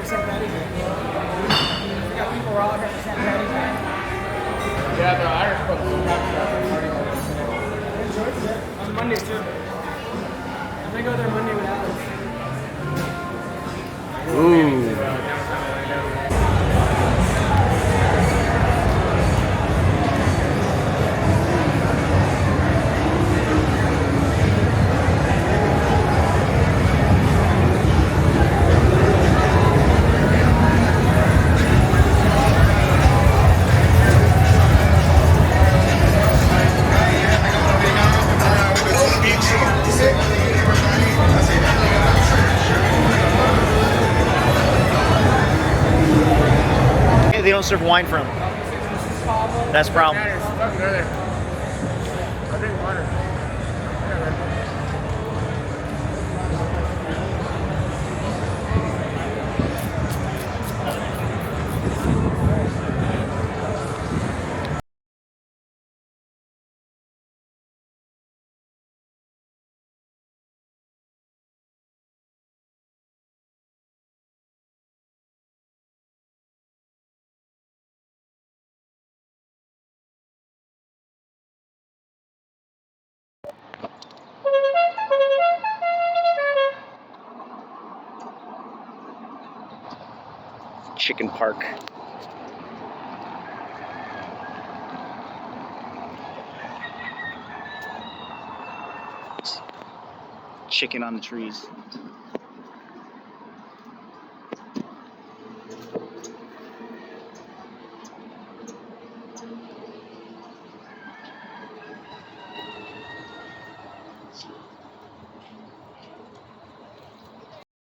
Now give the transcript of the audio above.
Centennial. We got people who are all represent Centennial. Yeah, the Irish folks are party all this. On Monday too. I'm gonna go there Monday with Alex. Ooh. They don't serve wine from. That's the problem. I drink water. Chicken Park. Chicken on the trees.